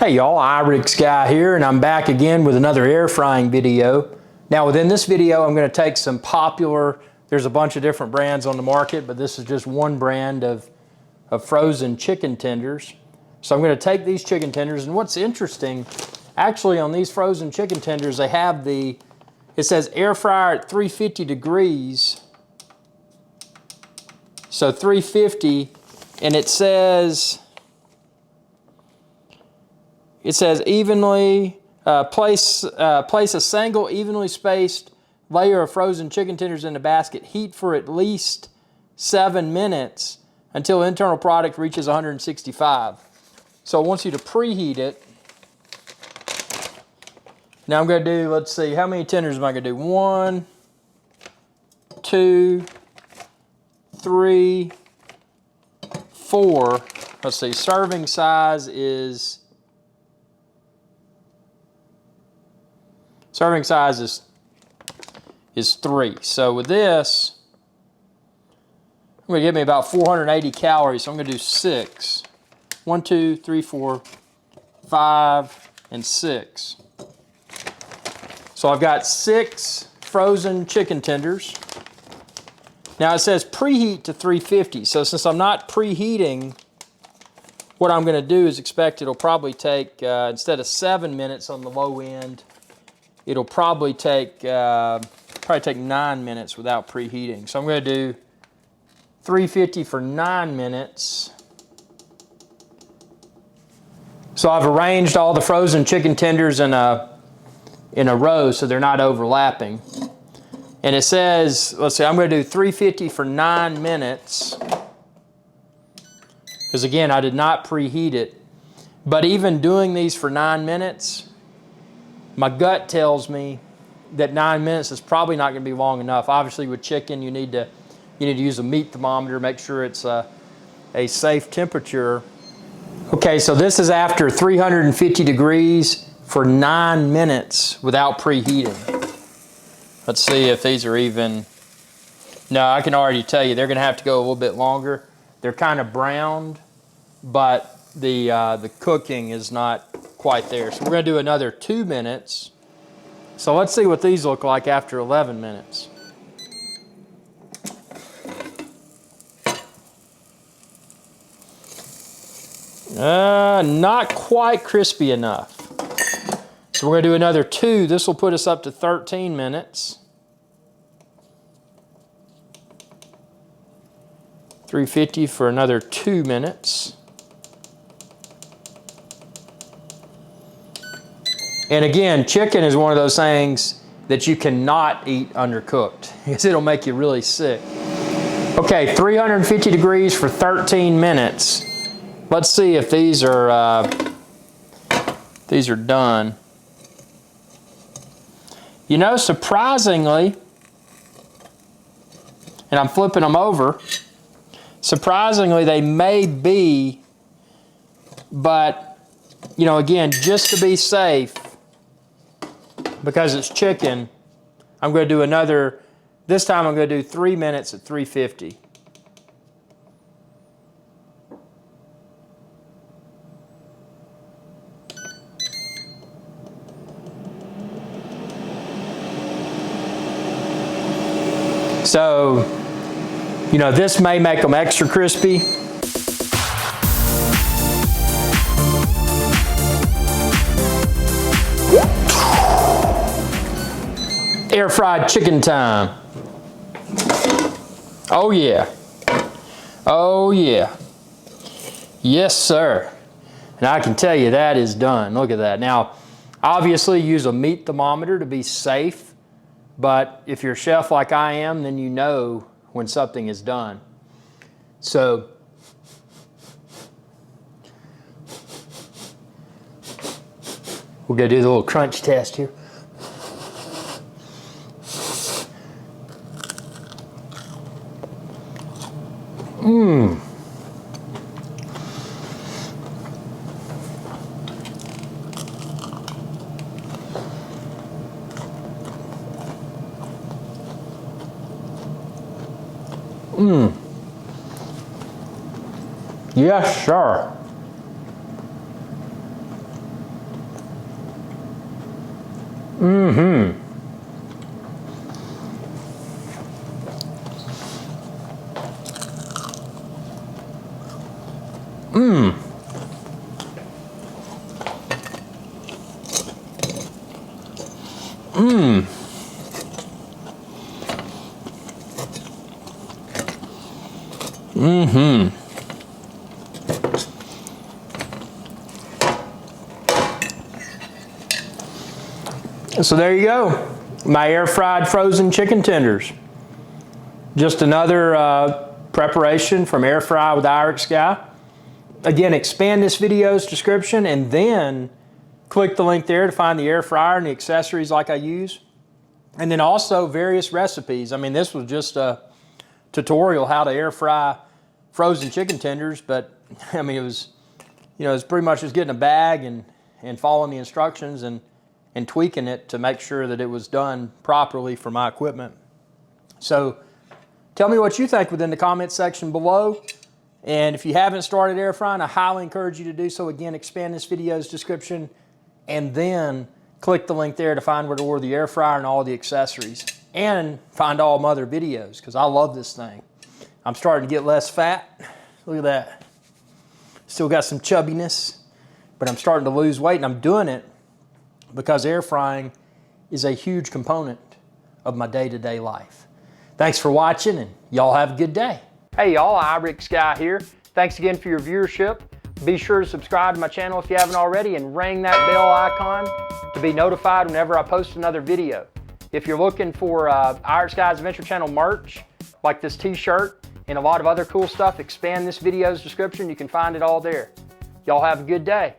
Hey y'all, IrixGuy here, and I'm back again with another air frying video. Now within this video I'm going to take some popular, there's a bunch of different brands on the market, but this is just one brand of frozen chicken tenders. So I'm going to take these chicken tenders, and what's interesting, actually on these frozen chicken tenders they have it says air fryer at 350 degrees. So 350, and it says evenly, place a single evenly spaced layer of frozen chicken tenders in the basket. Heat for at least 7 minutes until internal product reaches 165. So it wants you to preheat it. Now I'm going to do, let's see, how many tenders am I going to do? 1, 2, 3, 4. Let's see, serving size is 3. So with this, I'm going to give me about 480 calories. So I'm going to do 6. 1, 2, 3, 4, 5, and 6. So I've got 6 frozen chicken tenders. Now it says preheat to 350. So since I'm not preheating, what I'm going to do is expect it'll probably take, instead of 7 minutes on the low end, it'll probably take 9 minutes without preheating. So I'm going to do 350 for 9 minutes. So I've arranged all the frozen chicken tenders in a row so they're not overlapping. And it says, let's see, I'm going to do 350 for 9 minutes. Because again, I did not preheat it. But even doing these for 9 minutes, my gut tells me that 9 minutes is probably not going to be long enough. Obviously with chicken you need to use a meat thermometer, make sure it's a safe temperature. Okay, so this is after 350 degrees for 9 minutes without preheating. Let's see if these are even. No, I can already tell you they're going to have to go a little bit longer. They're kind of browned, but the cooking is not quite there. So we're going to do another 2 minutes. So let's see what these look like after 11 minutes. Not quite crispy enough. So we're going to do another 2. This will put us up to 13 minutes. 350 for another 2 minutes. And again, chicken is one of those things that you cannot eat undercooked because it'll make you really sick. Okay, 350 degrees for 13 minutes. Let's see if these are done. You know, surprisingly, and I'm flipping them over, surprisingly they may be, but you know, again, just to be safe, because it's chicken, I'm going to do another, this time I'm going to do 3 minutes at 350. So, you know, this may make them extra crispy. Air fried chicken time. Oh yeah. Oh yeah. Yes, sir. And I can tell you that is done. Look at that. Now, obviously use a meat thermometer to be safe. But if you're a chef like I am, then you know when something is done. So, we're going to do the little crunch test here. Mmm. Mmm. Yes, sir. Mm-hmm. Mmm. Mmm. Mm-hmm. So there you go, my air fried frozen chicken tenders. Just another preparation from Air Fry with IrixGuy. Again, expand this video's description and then click the link there to find the air fryer and the accessories like I use. And then also various recipes. I mean, this was just a tutorial how to air fry frozen chicken tenders, but I mean, it was, you know, it's pretty much just getting a bag and following the instructions and tweaking it to make sure that it was done properly for my equipment. So tell me what you think within the comment section below. And if you haven't started air frying, I highly encourage you to do so. Again, expand this video's description and then click the link there to find where to order the air fryer and all the accessories. And find all my other videos because I love this thing. I'm starting to get less fat. Look at that. Still got some chubbiness, but I'm starting to lose weight, and I'm doing it because air frying is a huge component of my day-to-day life. Thanks for watching, and y'all have a good day. Hey y'all, IrixGuy here. Thanks again for your viewership. Be sure to subscribe to my channel if you haven't already and ring that bell icon to be notified whenever I post another video. If you're looking for IrixGuy's Adventure Channel merch, like this t-shirt and a lot of other cool stuff, expand this video's description. You can find it all there. Y'all have a good day.